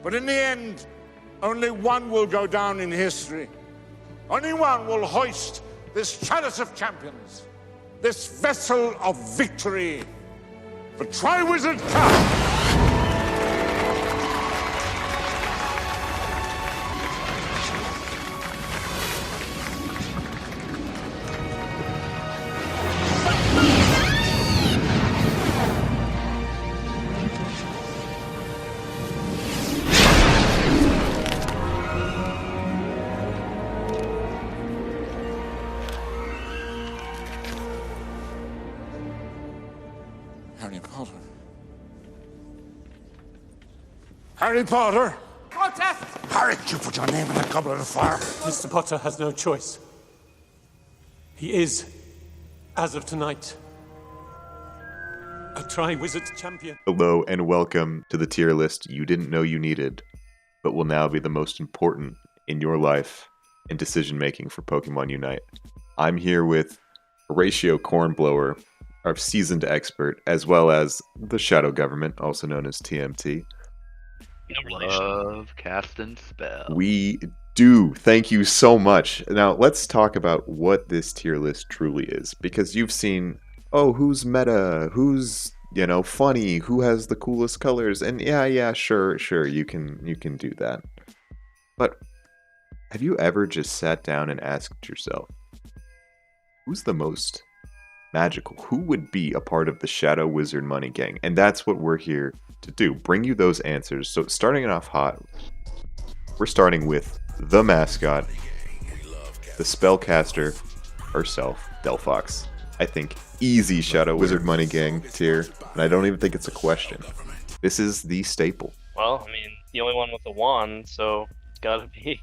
But in the end, only one will go down in history. Only one will hoist this chalice of champions, this vessel of victory, the Tri-Wizard Cup. Harry Potter. Harry Potter! Contest! Harry, you put your name in a goblet of fire. Mr. Potter has no choice. He is, as of tonight, a Tri-Wizard champion. Hello and welcome to the tier list you didn't know you needed, but will now be the most important in your life and decision making for Pokemon Unite. I'm here with Horatio Cornblower, our seasoned expert, as well as the Shadow Government, also known as TMT. Love casting spell. We do. Thank you so much. Now, let's talk about what this tier list truly is, because you've seen, oh, who's meta, who's, funny, who has the coolest colors, and sure, you can do that. But have you ever just sat down and asked yourself, who's the most magical? Who would be a part of the Shadow Wizard Money Gang? And that's what we're here to do. Bring you those answers. So starting it off hot, we're starting with the mascot, the spellcaster herself, Delphox. I think easy Shadow Wizard Money Gang tier, and I don't even think it's a question. This is the staple. Well, I mean, the only one with a wand, so it's gotta be.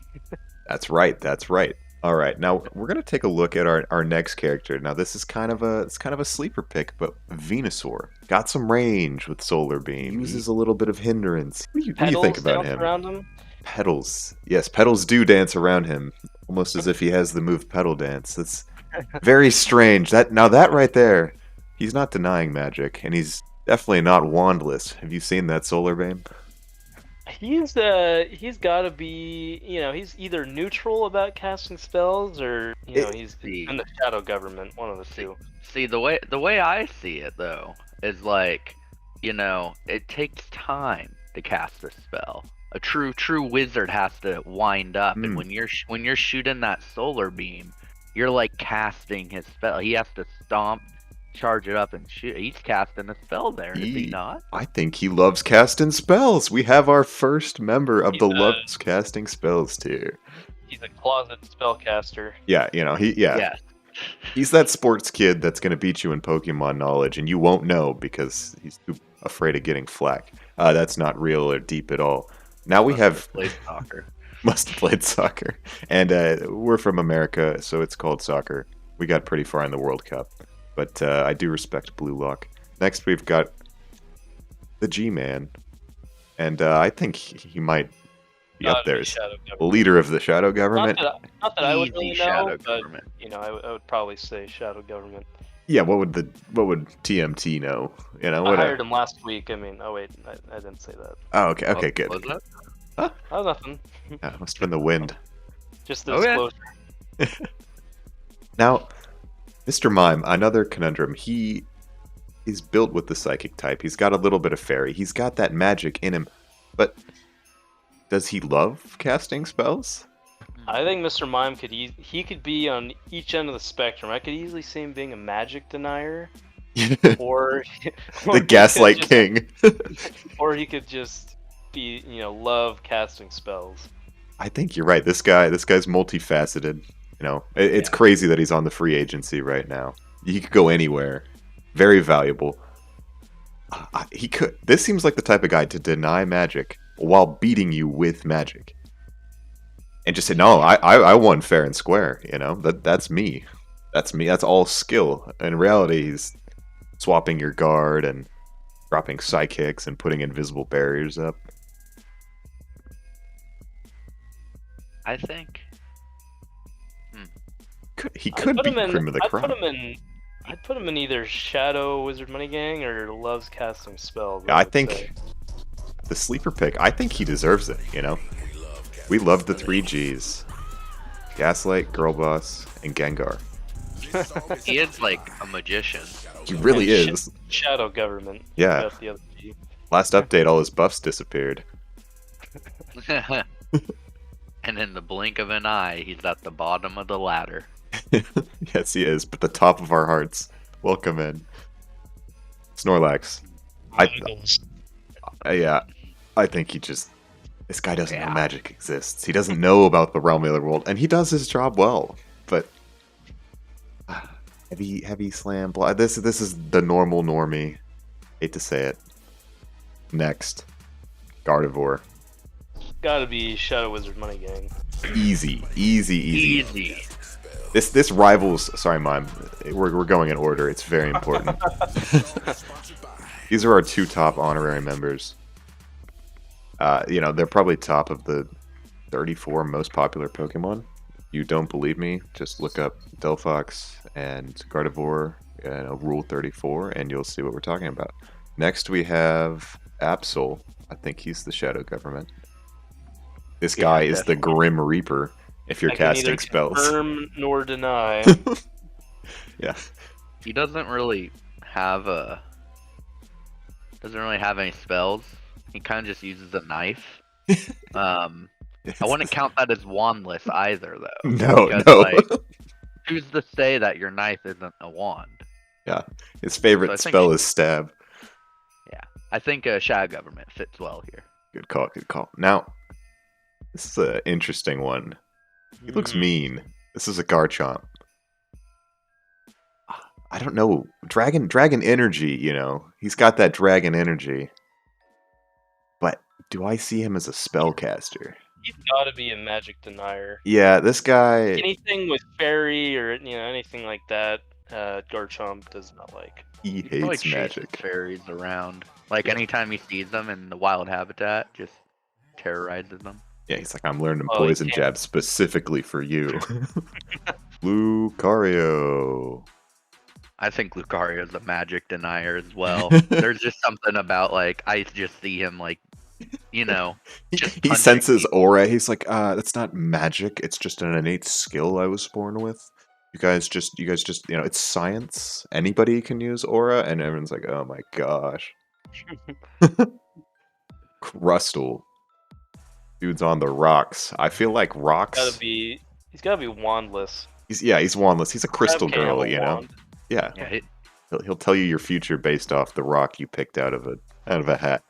That's right. All right, now we're gonna take a look at our next character. Now this is kind of a sleeper pick, but Venusaur got some range with Solar Beam. Uses a little bit of hindrance. What do you think about him? Around him? Petals, yes, petals do dance around him, almost as if he has the move Petal Dance. That's very strange. That right there, he's not denying magic, and he's definitely not wandless. Have you seen that Solar Beam? He's got to be, he's either neutral about casting spells or, he's in the Shadow Government, one of the two. See, the way I see it though is like, it takes time to cast a spell. A true wizard has to wind up, and when you're shooting that Solar Beam, you're like casting his spell. He has to stomp, charge it up, and shoot. He's casting a spell there, is he not? I think he loves casting spells. We have our first member of loves casting spells tier. He's a closet spellcaster. Yeah, Yes. He's that sports kid that's going to beat you in Pokemon knowledge, and you won't know because he's too afraid of getting flack. That's not real or deep at all. Now we have played soccer. Must have played soccer, and we're from America, so it's called soccer. We got pretty far in the World Cup. But I do respect Blue Lock. Next, we've got the G-Man. And I think he might be up there as leader of the Shadow Government. Not that I would really know, Shadow but, Government. I would probably say Shadow Government. Yeah, what would TMT know? I hired him last week. I mean, oh wait, I didn't say that. Oh, okay, good. Was that? Huh? Oh, nothing. Yeah, it must have been the wind. Just the disclosure. Now, Mr. Mime, another conundrum. He is built with the psychic type. He's got a little bit of fairy. He's got that magic in him. But does he love casting spells? I think Mr. Mime could be on each end of the spectrum. I could easily see him being a magic denier, or the Gaslight King, or he could just be, love casting spells. I think you're right. This guy's multifaceted. It's crazy that he's on the free agency right now. He could go anywhere. Very valuable. He could. This seems like the type of guy to deny magic while beating you with magic. And just say, no, I won fair and square. That's me. That's me. That's all skill. In reality, he's swapping your guard and dropping psychics and putting invisible barriers up. I think. He could be cream of the crop. I'd put him in either Shadow Wizard Money Gang or loves casting spells. I think the sleeper pick. I think he deserves it, you know? We love the 3Gs. Gaslight, Girl Boss, and Gengar. He is like a magician. He really And is. Shadow government. Yeah. That's the other G. Last update, all his buffs disappeared. And in the blink of an eye, he's at the bottom of the ladder. Yes, he is, but the top of our hearts. Welcome in. Snorlax. Yeah, I think he just... This guy doesn't know magic exists. He doesn't know about the realm of the world, and he does his job well. But heavy slam. This is the normal normie. Hate to say it. Next, Gardevoir. Gotta be Shadow Wizard Money Gang. Easy. Easy. This rivals. Sorry, Mime. We're going in order. It's very important. These are our two top honorary members. You know, they're probably top of the 34 most popular Pokemon. You don't believe me? Just look up Delphox and Gardevoir, Rule 34, and you'll see what we're talking about. Next, we have Absol. I think he's the Shadow Government. This guy is the Grim Reaper. If you're casting spells, confirm nor deny. Yeah, He doesn't really have any spells. He kind of just uses a knife. I wouldn't count that as wandless either, though. No. Like, who's to say that your knife isn't a wand? Yeah, his favorite spell is stab. Yeah, I think Shadow Government fits well here. Good call. Now, this is an interesting one. He looks mean. This is a Garchomp. I don't know. Dragon energy, you know. He's got that dragon energy. But do I see him as a spellcaster? He's gotta be a magic denier. Yeah, this guy... Anything with fairy or anything like that, Garchomp does not like. He Probably hates chases magic. fairies around. Like anytime he sees them in the wild habitat, just terrorizes them. Yeah, he's like, I'm learning poison jab specifically for you. Lucario. I think Lucario's a magic denier as well. There's just something about, like, I just see him, like, just he senses aura. He's like, that's not magic. It's just an innate skill I was born with. You guys just, it's science. Anybody can use aura. And everyone's like, oh my gosh. Crustle. Dude's on the rocks. I feel like rocks. He's gotta be wandless. He's wandless. He's a crystal girl, you know. Yeah. He'll tell you your future based off the rock you picked out of a hat.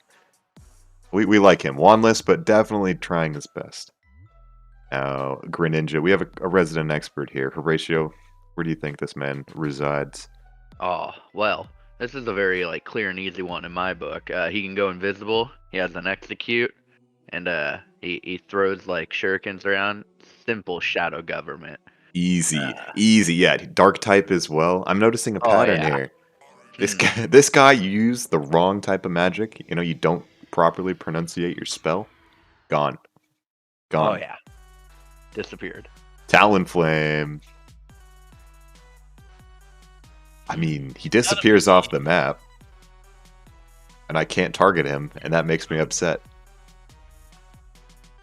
We like him. Wandless, but definitely trying his best. Now, Greninja. We have a resident expert here. Horatio, where do you think this man resides? Oh, well, this is a very, like, clear and easy one in my book. He can go invisible. He has an execute. And he throws, like, shurikens around. Simple Shadow Government. Easy. Yeah, dark type as well. I'm noticing a pattern here. This guy used the wrong type of magic. You don't properly pronunciate your spell. Gone. Oh yeah, disappeared. Talonflame. I mean, he disappears off the map, and I can't target him, and that makes me upset.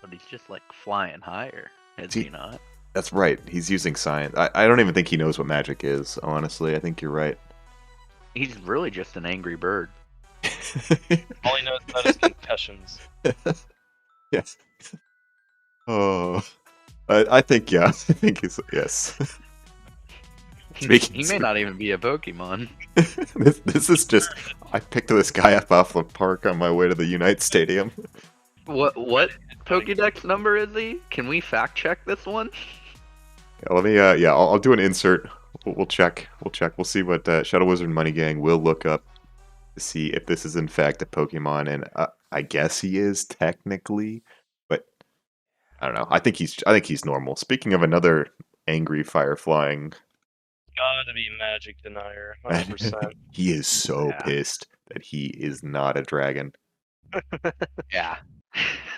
But he's just, like, flying higher, is he not? That's right. He's using science. I don't even think he knows what magic is, honestly. I think you're right. He's really just an angry bird. All he knows about is concussions. Yes. Oh. I think, yeah. I think he's... Yes. He may not even be a Pokemon. This is just... I picked this guy up off the park on my way to the Unite Stadium. What Pokédex number is he? Can we fact check this one? Yeah, let me, I'll do an insert. We'll check. We'll see what Shadow Wizard Money Gang will look up to see if this is in fact a Pokemon. And I guess he is technically, but I don't know. I think he's normal. Speaking of another angry fire flying, Gotta be magic denier, 100%. he is so pissed that he is not a dragon. Yeah.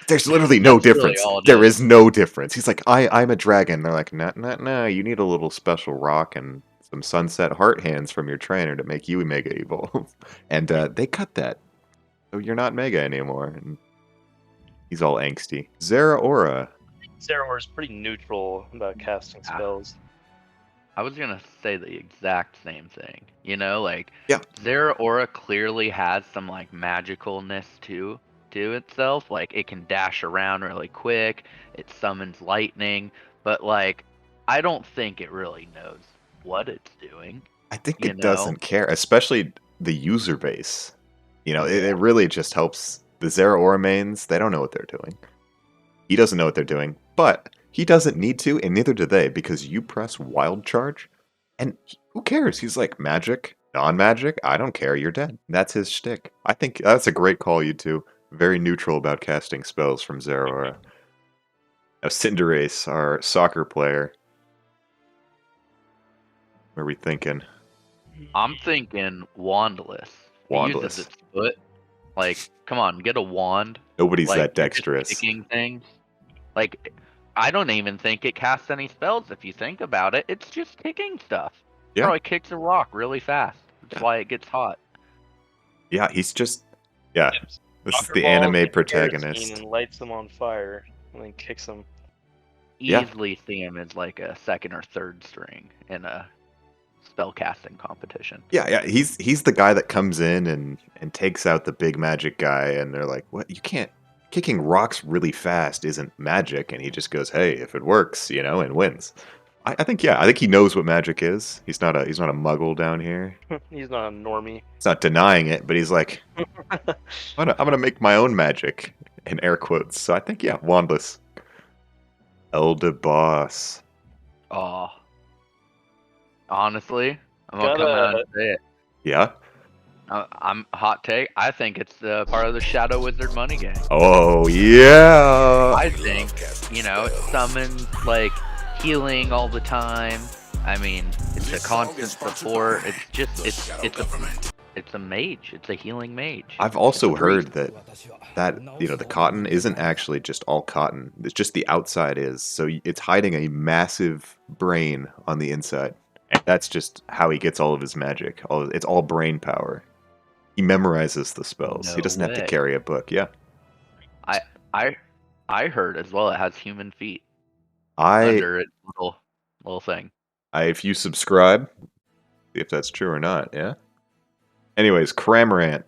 There's literally no difference. There is no difference. He's like, I'm a dragon. They're like, nah. You need a little special rock and some sunset heart hands from your trainer to make you Mega Evolve. And they cut that. So you're not Mega anymore. And He's all angsty. Zeraora. Zeraora is pretty neutral about casting spells. I was gonna say the exact same thing. You know, like Yeah. Zeraora clearly has some like magicalness to itself. Like it can dash around really quick. It summons lightning, but like I don't think it really knows what it's doing. I think You it know? doesn't care, especially the user base. You know, it really just helps the Zeraora mains. They don't know what they're doing. He doesn't know what they're doing, but he doesn't need to, and neither do they, because you press Wild Charge, and who cares? He's like, magic, non-magic, I don't care, you're dead. That's his shtick. I think that's a great call, you two. Very neutral about casting spells from Zeraora. Now, Cinderace, our soccer player. What are we thinking? I'm thinking wandless. He Wandless. uses its foot. Like, come on, get a wand. Nobody's Like, that you're just dexterous. kicking things. Like, I don't even think it casts any spells if you think about it. It's just kicking stuff. Yeah. Probably kicks a rock really fast. That's why it gets hot. Yeah, he's just... Yeah, this is Soccer the balls anime with protagonist. kerosene and lights them on fire and then kicks them. Yeah. Easily see him as like a second or third string in a spellcasting competition. Yeah, he's the guy that comes in and takes out the big magic guy, and they're like, "What? You can't kicking rocks really fast isn't magic," and he just goes, "Hey, if it works, you know," and wins. I think he knows what magic is. He's not a muggle down here. He's not a normie. He's not denying it, but he's like, I'm gonna make my own magic in air quotes. So I think wandless. Eldeboss. Oh. Honestly, I'm gonna come out and say it. Yeah. I'm hot take. I think it's part of the Shadow Wizard money game. Oh yeah. I think it summons like healing all the time. I mean, it's a constant support. It's just it's a mage. It's a healing mage. I've also heard that the cotton isn't actually just all cotton. It's just the outside is. So it's hiding a massive brain on the inside. And that's just how he gets all of his magic. It's all brain power. He memorizes the spells. No he doesn't have to way. carry a book. Yeah. I heard as well it has human feet I under its little thing. if you subscribe, see if that's true or not. Yeah. Anyways, Cramorant.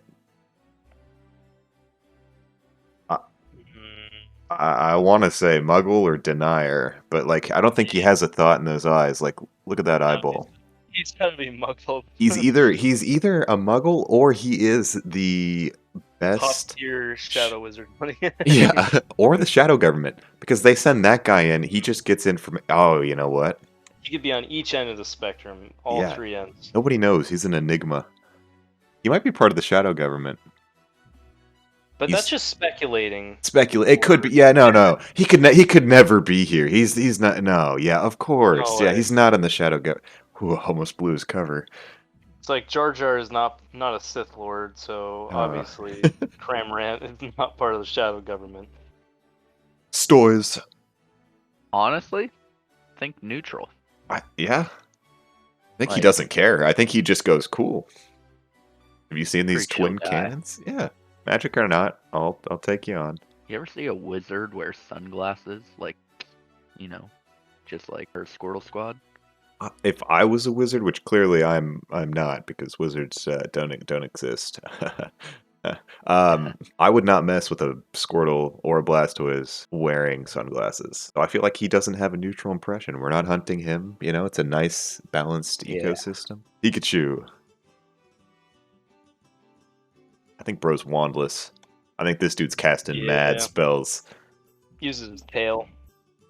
I want to say Muggle or Denier, but like I don't think he has a thought in those eyes. Like, look at that eyeball. He's gotta be Muggle. He's either a Muggle or he is the Top best. tier Shadow Wizard money. Yeah, or the Shadow Government, because they send that guy in. He just gets in from. Oh, you know what? He could be on each end of the spectrum, all Yeah. three ends. Nobody knows. He's an enigma. He might be part of the Shadow Government. But He's- that's just speculating. It could be. Yeah, no. He could never be here. He's not. No. Yeah, of course. No Yeah, way. he's not in the Shadow Government. Almost blew his cover. It's like Jar Jar is not a Sith Lord, so obviously Cramorant is not part of the Shadow Government. Stoys. Honestly, think neutral. Yeah. I think he Like- doesn't care. I think he just goes, cool. Have you seen these Pretty chill twin guy. cannons? Yeah. Magic or not, I'll take you on. You ever see a wizard wear sunglasses, like, just like her Squirtle Squad? If I was a wizard, which clearly I'm not, because wizards don't exist. I would not mess with a Squirtle or a Blastoise wearing sunglasses. So I feel like he doesn't have a neutral impression. We're not hunting him. It's a nice, balanced Yeah. ecosystem. Pikachu. I think bro's wandless. I think this dude's casting mad Yeah. spells. Uses his tail.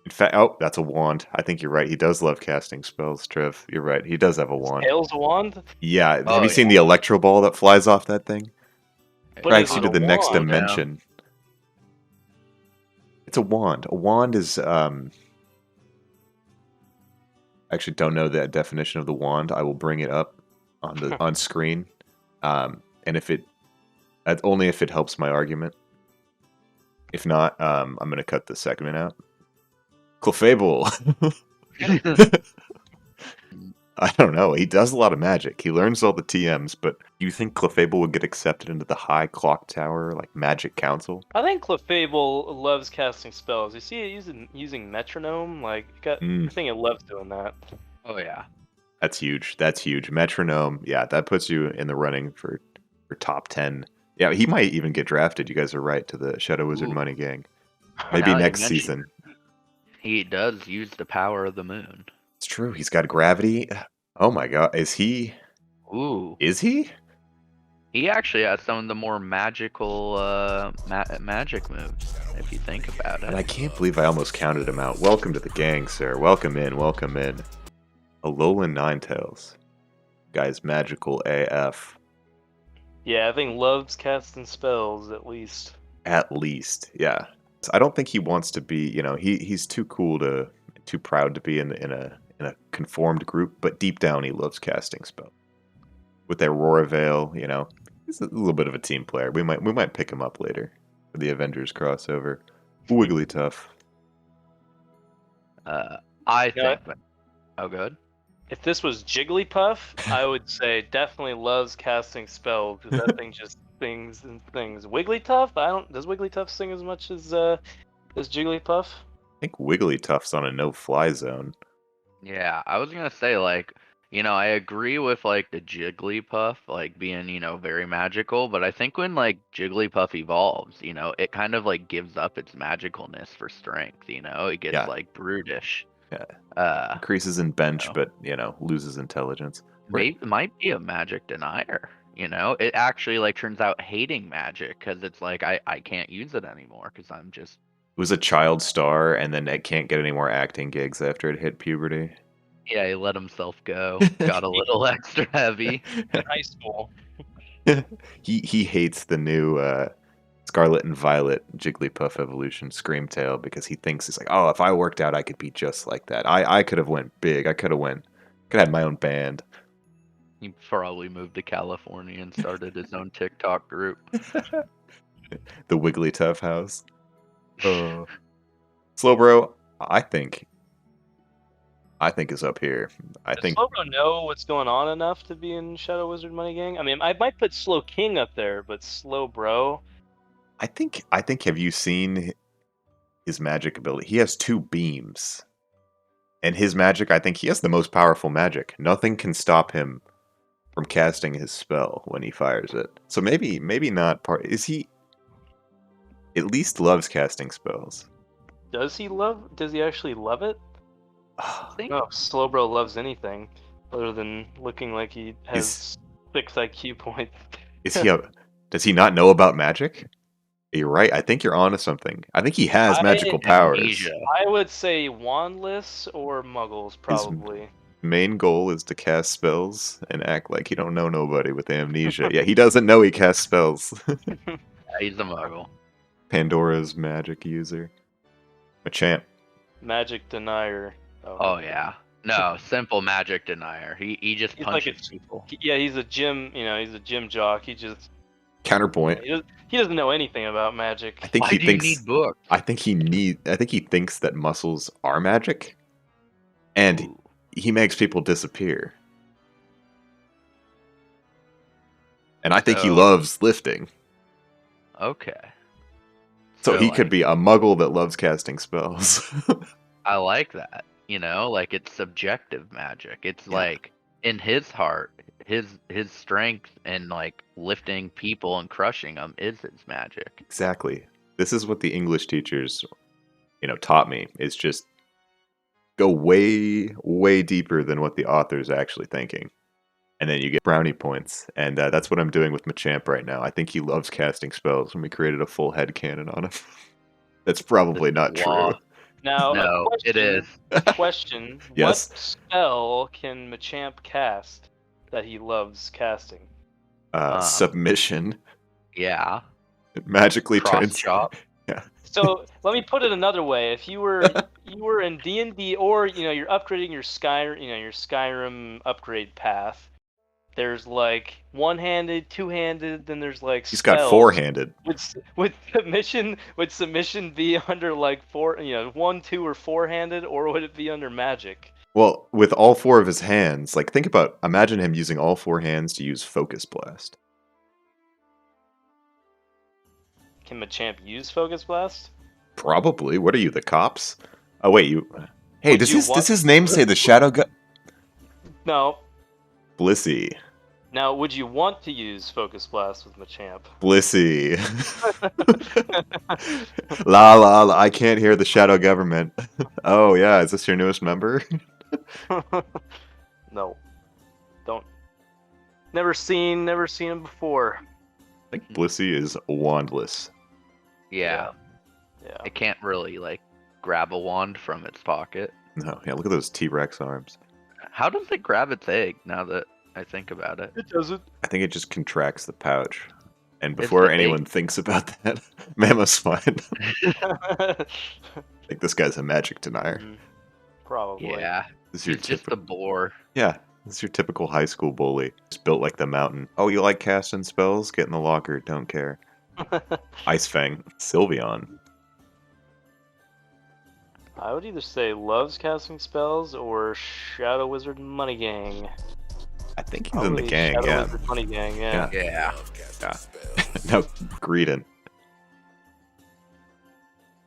In fact, that's a wand. I think you're right. He does love casting spells, Trev. You're right. He does have a wand. Tail's a wand? Yeah. Oh, Have you seen the Electro Ball that flies off that thing? But Drags is you it to a the next wand? dimension. It's a wand. A wand is I actually don't know the definition of the wand. I will bring it up on screen. And that's only if it helps my argument. If not, I'm gonna cut this segment out. Clefable. I don't know. He does a lot of magic. He learns all the TMs, but do you think Clefable would get accepted into the High Clock Tower, like Magic Council? I think Clefable loves casting spells. You see it using metronome, like I think it loves doing that. Oh yeah. That's huge. That's huge. Metronome, yeah, that puts you in the running for top 10. Yeah, he might even get drafted. You guys are right, to the Shadow Wizard Money Gang. Maybe Now you next mention season. He does use the power of the moon. It's true. He's got gravity. Oh my god. Is he? Ooh. Is he? He actually has some of the more magical magic moves, if you think about it. And I can't believe I almost counted him out. Welcome to the gang, sir. Welcome in. Welcome in. Alolan Ninetales. Guy's magical AF. Yeah, I think loves casting spells at least. At least, yeah. I don't think he wants to be, he's too cool too proud to be in a conformed group, but deep down he loves casting spells. With their Aurora Veil, he's a little bit of a team player. We might pick him up later for the Avengers crossover. Wigglytuff. I think. Oh, good. If this was Jigglypuff, I would say definitely loves casting spells because that thing just sings and things. Wigglytuff, does Wigglytuff sing as much as Jigglypuff? I think Wigglytuff's on a no-fly zone. Yeah, I was gonna say I agree with the Jigglypuff being very magical, but I think when Jigglypuff evolves, it kind of gives up its magicalness for strength. It gets brutish. Yeah. Increases in bench, but loses intelligence. It might be a magic denier. It actually turns out hating magic because it's I can't use it anymore because I'm just. It was a child star, and then it can't get any more acting gigs after it hit puberty. Yeah, he let himself go. Got a little extra heavy. In high school. He hates the new Scarlet and Violet Jigglypuff evolution Screamtail because he thinks it's oh, if I worked out, I could be just like that. I could have went big. I could have had my own band. He probably moved to California and started his own TikTok group. The Wigglytuff house. Slowbro, I think is up here. Does Slowbro know what's going on enough to be in Shadow Wizard Money Gang? I mean, I might put Slow King up there, but Slowbro. I think. Have you seen his magic ability? He has 2 beams, and his magic. I think he has the most powerful magic. Nothing can stop him from casting his spell when he fires it. So maybe not part. Is he? At least loves casting spells. Does he actually love it? I think Slowbro loves anything other than looking like he has 6 IQ points. Does he not know about magic? You're right. I think you're onto something. I think he has magical powers. Amnesia. I would say wandless or muggles, probably. His main goal is to cast spells and act like he don't know nobody with amnesia. Yeah, he doesn't know he casts spells. Yeah, he's a muggle. Pandora's magic user. Machamp. Magic denier. Oh yeah. No, simple magic denier. He just punches people. He's a gym. He's a gym jock. He just counterpoint. He doesn't know anything about magic. I think Why do you need books? I think he thinks that muscles are magic, and he makes people disappear. And I think he loves lifting. Okay. So he could be a muggle that loves casting spells. I like that. It's subjective magic. It's in his heart, his strength and lifting people and crushing them is his magic. Exactly. This is what the English teachers, taught me. Is just go way, way deeper than what the author's actually thinking. And then you get brownie points. And that's what I'm doing with Machamp right now. I think he loves casting spells, and we created a full headcanon on him. That's probably not true. Now, no, it is. Question. Yes. What spell can Machamp cast that he loves casting? Submission. Yeah. It magically turns... chop. Yeah. So let me put it another way. If you were in D&D, or you're upgrading your Skyrim upgrade path, there's one-handed, two-handed, then there's spells. He's got four-handed. Would submission be under 4, 1, 2, or four-handed, or would it be under magic? Well, with all 4 of his hands, like imagine him using all 4 hands to use Focus Blast. Can Machamp use Focus Blast? Probably. What are you, the cops? Oh wait, you. Hey, Would you does want- his name say the Shadow No. Blissey? Now, would you want to use Focus Blast with Machamp? Blissey. La la la, I can't hear the shadow government. Oh yeah, is this your newest member? No. Don't. Never seen him before. I think Blissey is wandless. Yeah. Yeah. It can't really like grab a wand from its pocket. No, yeah, look at those T-Rex arms. How does it grab its egg now that I think about it? It doesn't. I think it just contracts the pouch. And It's before the anyone egg. thinks about that, Mammoth's fine. I think this guy's a magic denier. Probably. Yeah. This is your He's just a bore. Yeah, this is your typical high school bully. Just built like the mountain. Oh, you like casting spells? Get in the locker, don't care. Ice Fang. Sylveon. I would either say loves casting spells or Shadow Wizard Money Gang. I think he's in the Probably gang, Shadow yeah. Wizard Money Gang, yeah. Yeah. No, Greedent.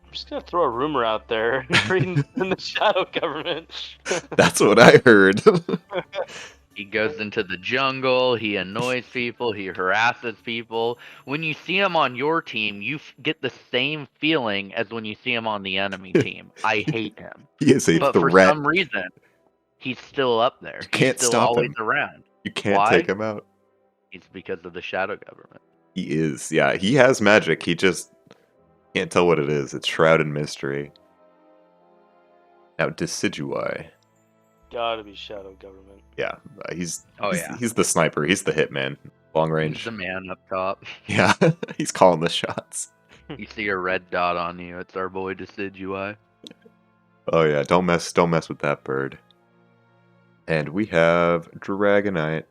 I'm just gonna throw a rumor out there. Reading in the Shadow Government. That's what I heard. He goes into the jungle, he annoys people, he harasses people. When you see him on your team, you get the same feeling as when you see him on the enemy team. I hate him. He is a But for threat. some reason, he's still up there. You can't he's still stop always him. around. You can't Why? take him out. It's because of the Shadow Government. He is. Yeah, he has magic. He just can't tell what it is. It's shrouded in mystery. Now, Decidueye. Gotta be Shadow Government. Yeah, he's the sniper. He's the hitman. Long He's range. the man up top. Yeah, he's calling the shots. You see a red dot on you, it's our boy Decidueye. Oh yeah, don't mess with that bird. And we have Dragonite.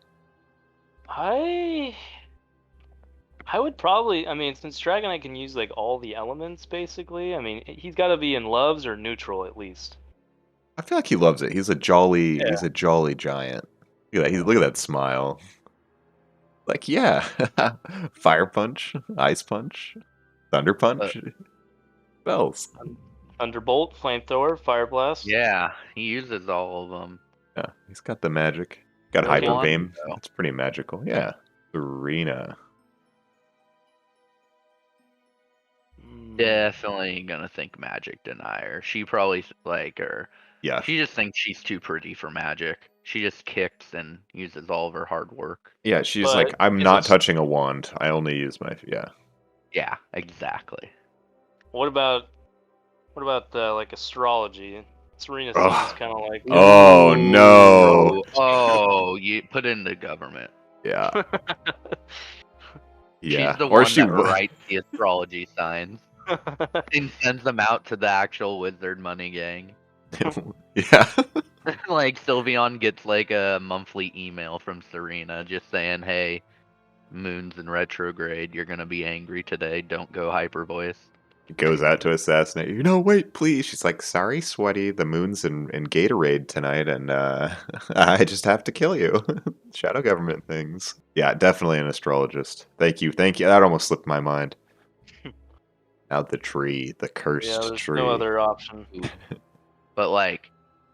I would probably, since Dragonite can use like all the elements basically, he's got to be in loves or neutral at least. I feel like he loves it. He's a jolly giant. Look at that smile. Like, yeah. Fire punch, ice punch, thunder punch. Spells. Thunderbolt, flamethrower, fire blast. Yeah, he uses all of them. Yeah, he's got the magic. Got Pokemon, hyper beam. though. That's pretty magical. Yeah. Serena. Definitely gonna think magic denier. She probably Yeah. she just thinks she's too pretty for magic. She just kicks and uses all of her hard work. Yeah, she's But like, I'm is not this- touching a wand. I only use my Yeah, exactly. What about like astrology? Serena Ugh. seems kind of like. Oh no. Oh, you put in the government. Yeah. Yeah. She's the Or one she that writes the astrology signs and sends them out to the actual Wizard Money Gang. Yeah. Like Sylveon gets like a monthly email from Serena just saying, "Hey, Moon's in retrograde. You're gonna be angry today. Don't go hyper voice." Goes out to assassinate you. No, wait, please. She's like, sorry, sweaty. The moon's in Gatorade tonight, and I just have to kill you. Shadow government things. Yeah, definitely an astrologist. Thank you. That almost slipped my mind. Now the tree, the cursed Yeah, there's tree. no other option. But like,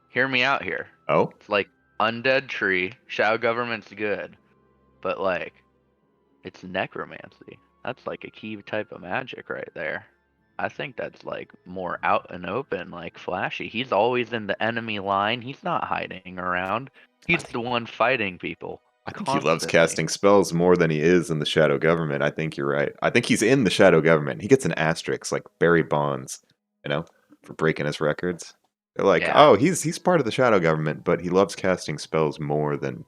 hear me out here. Oh, It's like undead tree. Shadow government's good, but like, it's necromancy. That's like a key type of magic right there. I think that's like more out and open, like flashy. He's always in the enemy line. He's not hiding around. He's the one fighting people. I think he loves constantly. casting spells more than he is in the Shadow Government. I think you're right. I think he's in the Shadow Government. He gets an asterisk, like Barry Bonds, for breaking his records. They're like, Yeah. oh, he's part of the Shadow Government, but he loves casting spells more than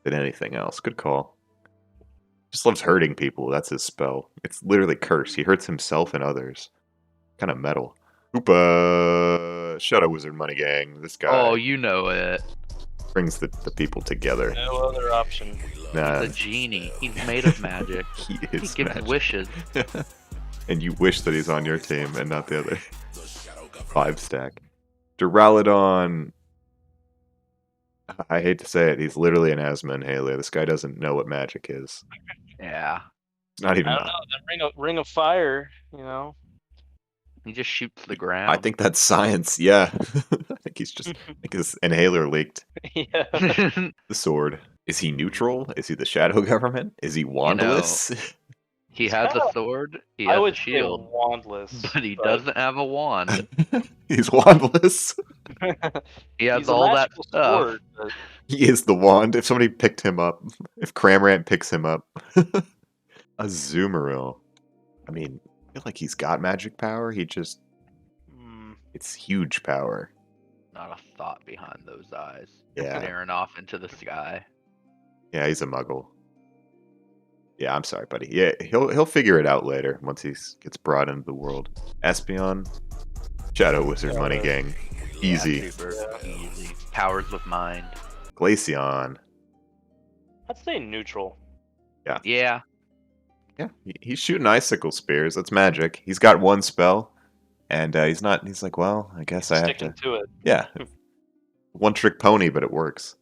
anything else. Good call. Just loves hurting people. That's his spell. It's literally curse. He hurts himself and others. Kind of metal. Hoopa! Shadow Wizard Money Gang. This guy Oh, you know it. brings the people together. No other option. Nah, He's a genie. He's made of magic. he He is gives magic. wishes. And you wish that he's on your team and not the other 5 stack. Duraludon. I hate to say it, he's literally an asthma inhaler. This guy doesn't know what magic is. Yeah. It's not I even. don't know. That ring of fire, you know. He just shoots the I ground. think that's science. Yeah, I think he's just. I think his inhaler leaked. Yeah. The sword. Is he neutral? Is he the shadow government? Is he wandless? He He's has kinda- a sword, he I has a would say shield, wandless, but he doesn't have a wand. He's wandless. He has He's a all that magical stuff. sword, but He is the wand. If somebody picked him up, if Cramorant picks him up, a Zoomeril. I mean, I feel like he's got magic power. He just, it's huge power. Not a thought behind those eyes. Yeah. Staring off into the sky. Yeah, he's a muggle. Yeah, I'm sorry, buddy. Yeah, he'll figure it out later once he gets brought into the world. Espeon, Shadow Wizard Money Gang, easy. Yeah, super easy. Powers with mind. Glaceon. I'd say neutral. Yeah. Yeah, he's shooting icicle spears. That's magic. He's got one spell, and he's not. He's like, well, I guess I have Sticking to it. Yeah, one trick pony, but it works.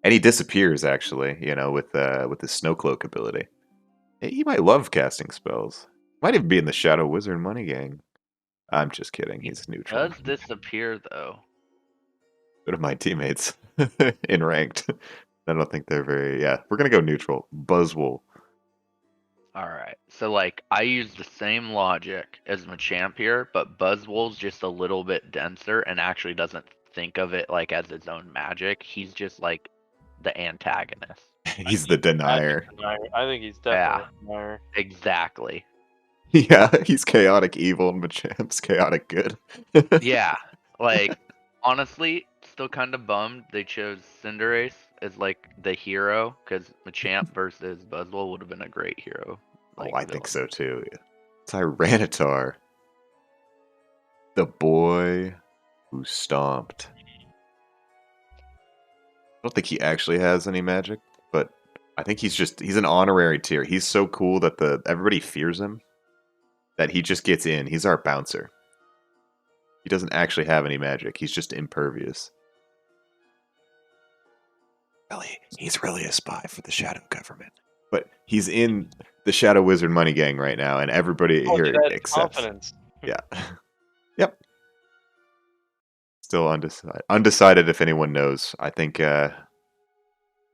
And he disappears actually. You know, with his snow cloak ability. He might love casting spells. Might even be in the Shadow Wizard Money Gang. I'm just kidding. He's neutral. Does disappear though. Go to my teammates in ranked. I don't think they're very. Yeah, we're gonna go neutral. Buzzwole. Alright. So like I use the same logic as Machamp here, but Buzzwole's just a little bit denser and actually doesn't think of it like as its own magic. He's just like the antagonist. He's the denier. I think he's definitely a denier. Exactly. Yeah, he's chaotic evil and Machamp's chaotic good. Yeah. Like honestly, still kind of bummed they chose Cinderace as like the hero because Machamp versus Buzzwole would have been a great hero. Oh, I think so too. Tyranitar. The boy who stomped. I don't think he actually has any magic, but I think he's an honorary tier. He's so cool that everybody fears him. That he just gets in. He's our bouncer. He doesn't actually have any magic. He's just impervious. Really, he's really a spy for the Shadow Government. But he's in the Shadow Wizard Money Gang right now, and everybody here accepts. Confidence. Yeah. Yep. Still undecided. Undecided if anyone knows. I think might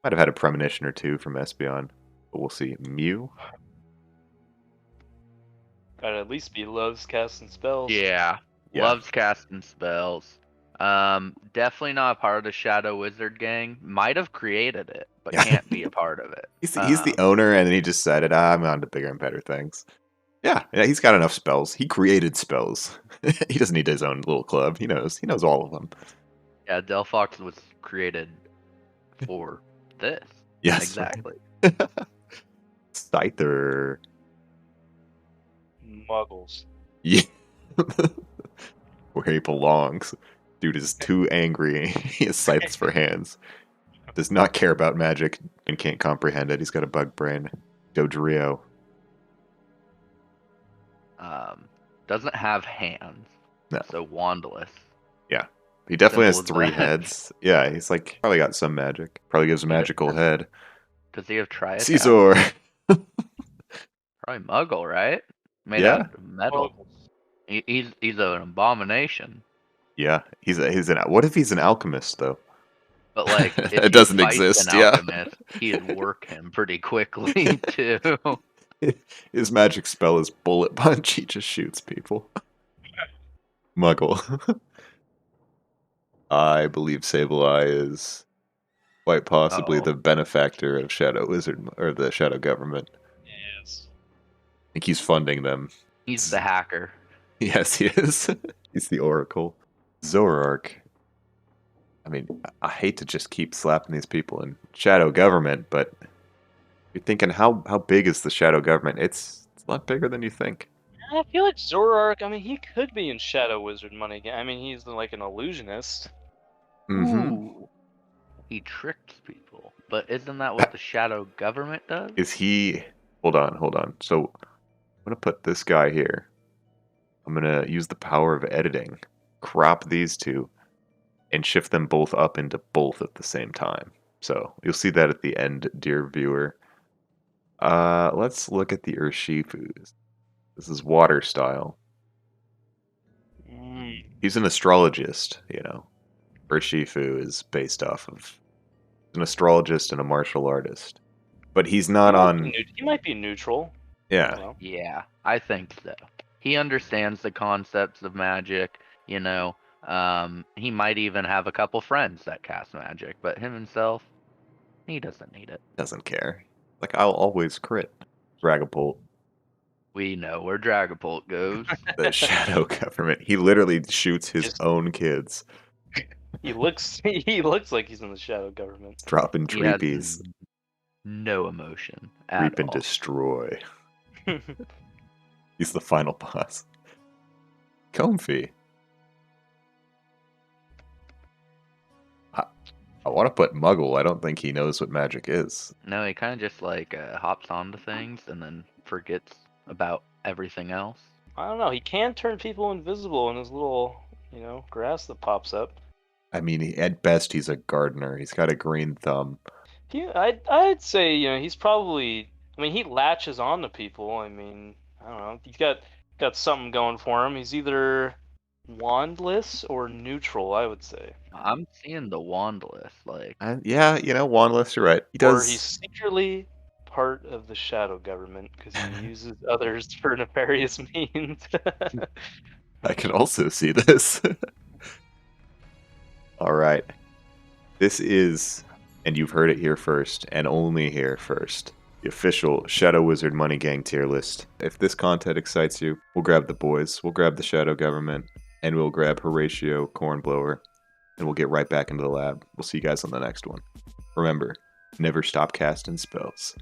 have had a premonition or two from Espeon, but we'll see. Mew. Gotta at least be loves casting spells. Yeah. Loves casting spells. Definitely not a part of the Shadow Wizard Gang. Might have created it, but can't be a part of it. He's the owner, and then he decided, I'm on to bigger and better things. Yeah, he's got enough spells. He created spells. He doesn't need his own little club. He knows all of them. Yeah, Delphox was created for this. Yes. Exactly. Scyther. Muggles. Yeah. Where he belongs. Dude is too angry. He has scythes for hands. Does not care about magic and can't comprehend it. He's got a bug brain. Dodrio. Doesn't have hands. No. So wandless. Yeah. He definitely has Simple as 3 that. heads. Yeah, he's like probably got some magic. Probably gives a magical head. Does he have tri-attack? Caesar. Probably Muggle, right? Made Yeah. out of metal. He's an abomination. Yeah, he's an. What if he's an alchemist though? But like, if It he doesn't fights exist, an yeah. alchemist, he'd work him pretty quickly too. His magic spell is bullet punch. He just shoots people. Muggle. I believe Sableye is quite possibly the benefactor of Shadow Wizard or the Shadow Government. Yes. I think he's funding them. He's the hacker. Yes, he is. He's the Oracle. Zoroark. I mean, I hate to just keep slapping these people in Shadow Government, but you're thinking, how big is the Shadow Government? It's a lot bigger than you think. I feel like Zoroark, I mean, he could be in Shadow Wizard Money Gang. I mean, he's like an illusionist. Mm-hmm. Ooh. He tricks people. But isn't that what the Shadow Government does? Is he... Hold on. So, I'm going to put this guy here. I'm going to use the power of editing. Crop these two. and shift them both up into both at the same time. So you'll see that at the end, dear viewer. Let's look at the Urshifus. This is water style. He's an astrologist, you know. Urshifu is based off of an astrologist and a martial artist. But he's not on... He might be neutral. Yeah. Well, Yeah, I think so. He understands the concepts of magic, you know. He might even have a couple friends that cast magic, but him himself, he doesn't need it. Doesn't care. Like, I'll always crit. Dragapult. We know where Dragapult goes. The shadow government. He literally shoots his own kids. he looks like he's in the shadow government. Dropping He has treepies. no emotion at Reap and all. destroy. He's the final boss. Comfy. I want to put Muggle. I don't think he knows what magic is. No, he kind of just like hops onto things and then forgets about everything else. I don't know. He can turn people invisible in his little, grass that pops up. I mean, at best, he's a gardener. He's got a green thumb. I'd say, he's probably. I mean, he latches on to people. I mean, I don't know. He's got something going for him. He's either wandless or neutral, I would say. I'm seeing the wandless, like. Yeah, wandless, you're right. He does. Or he's secretly part of the shadow government because he uses others for nefarious means. I can also see this. All right. This is, and you've heard it here first, and only here first, the official Shadow Wizard Money Gang tier list. If this content excites you, we'll grab the boys, we'll grab the Shadow Government, and we'll grab Horatio Cornblower, and we'll get right back into the lab. We'll see you guys on the next one. Remember, never stop casting spells.